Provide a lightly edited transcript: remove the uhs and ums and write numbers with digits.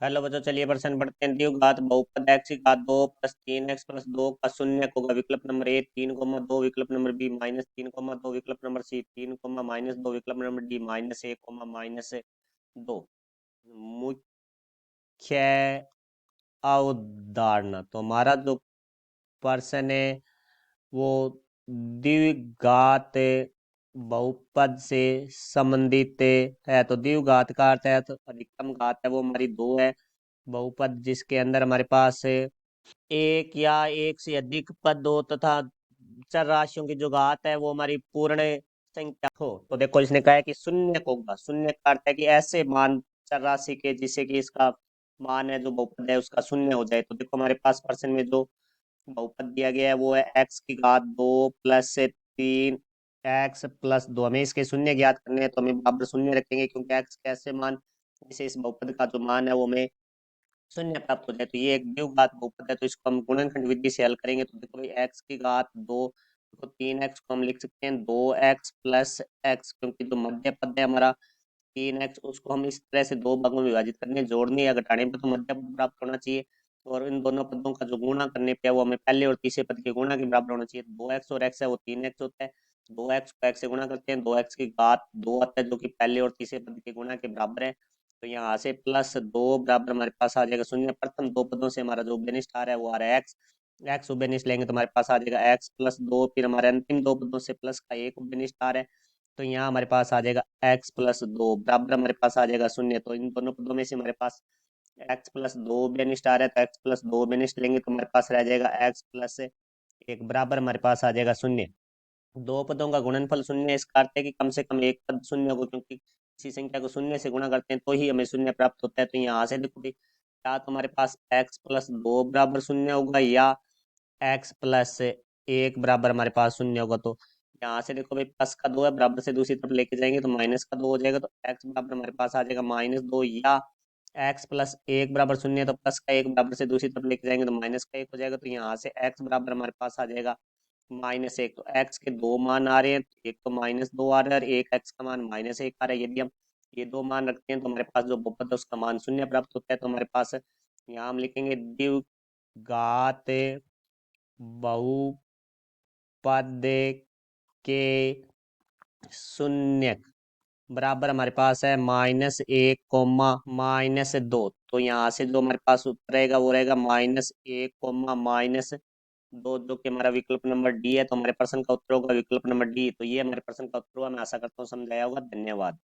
Hello बच्चों, चलिए प्रश्न पढ़ते हैं। द्विघात बहुपद एक्स की घात दो प्लस तीन एक्स प्लस दो का शून्य होगा। विकल्प नंबर ए 3, 2, विकल्प नंबर बी -3, 2, विकल्प नंबर सी 3, -2, विकल्प नंबर डी -1, -2। मुख्य अवधारणा, तो हमारा जो प्रश्न है वो द्विघात बहुपद से संबंधित है। तो द्विघात का अर्थ है, तो अधिकतम घात है वो हमारी दो है। बहुपद जिसके अंदर हमारे पास एक या एक से अधिक पद हो तथा चर राशियों की जो घात है वो हमारी पूर्ण संख्या हो। तो देखो, इसने कहा है कि शून्य को होगा। शून्य का अर्थ है कि ऐसे मान चर राशि के जिससे कि इसका मान है जो बहुपद है उसका शून्य हो जाए। तो देखो, हमारे पास प्रश्न में जो बहुपद दिया गया है वो है एक्स की घात दो प्लस 3 x+2। हमें इसके शून्य ज्ञात करने हैं, तो हमें बराबर शून्य रखेंगे, क्योंकि एक्स कैसे मान जिसे इस बहुपद का जो मान है वो हमें शून्य प्राप्त हो जाए। तो ये एक द्विघात बहुपद है, तो इसको हम गुणनखंड विधि से हल करेंगे। तो देखो भाई, एक्स की घात दो, तो 3x को हम लिख सकते हैं 2x+x, क्योंकि जो मध्य पद है हमारा 3x, उसको हम इस तरह से दो भागों में विभाजित करने, जोड़ने या घटाने पर तो मध्य पद प्राप्त होना चाहिए। और इन दोनों पदों का जो गुणा करने पे है वो हमें पहले और तीसरे पद के गुणा के बराबर होना चाहिए। 2x और x है वो 3x होता है। 2x को x से गुणा करते हैं, 2x की घात दो आता है जो कि पहले और तीसरे पद के गुणा के बराबर है। तो यहाँ से +2 बराबर हमारे पास आ जाएगा शून्य। प्रथम दो पदों से हमारा जो उभयनिष्ठ आ रहा है वो आ रहा है एक्स। एक्स उभयनिष्ठ लेंगे तो हमारे पास आ जाएगा x+2। फिर हमारे अंतिम दो पदों से प्लस का एक उभयनिष्ठ आ रहा है, तो यहाँ हमारे पास आ जाएगा x+2 बराबर हमारे पास आ जाएगा शून्य। तो इन दोनों पदों में से हमारे पास x+2 बेनिस्ट आ रहा है, तो x+2 बेनिस्ट लेंगे तो हमारे पास रह जाएगा x+1 बराबर हमारे पास आ जाएगा शून्य। दो पदों का गुणनफल शून्य, इसका अर्थ है कि कम से कम एक पद शून्य होगा, क्योंकि किसी संख्या को शून्य से गुणा करते हैं तो ही हमें शून्य प्राप्त होता है। तो यहाँ से देखो भी, या तो हमारे पास x+2 बराबर शून्य होगा या x+1 बराबर हमारे पास शून्य होगा। तो यहाँ से देखो भाई, प्लस का दो है, बराबर से दूसरी तरफ लेके जाएंगे तो माइनस का दो हो जाएगा। तो x बराबर हमारे पास आ जाएगा -2, या x+1 बराबर शून्य है तो प्लस का एक बराबर से दूसरी तरफ लेके जाएंगे तो माइनस का एक हो जाएगा। तो यहाँ से x बराबर हमारे पास आ जाएगा -1। तो x के दो मान आ रहे हैं, एक तो -2 आ रहा है और एक x का मान -1 आ रहा है। यदि हम ये दो मान रखते हैं तो हमारे पास जो बहुपद है उसका मान शून्य प्राप्त होता है। तो हमारे पास यहाँ हम लिखेंगे द्विघात बहुपद के शून्य बराबर हमारे पास है -1, -2। तो यहाँ से जो हमारे पास उत्तर रहेगा वो रहेगा -1, -2, जो कि हमारा विकल्प नंबर डी है। तो हमारे प्रश्न का उत्तर होगा विकल्प नंबर डी। तो ये हमारे प्रश्न का उत्तर हुआ। मैं आशा करता हूँ समझ आया होगा। धन्यवाद।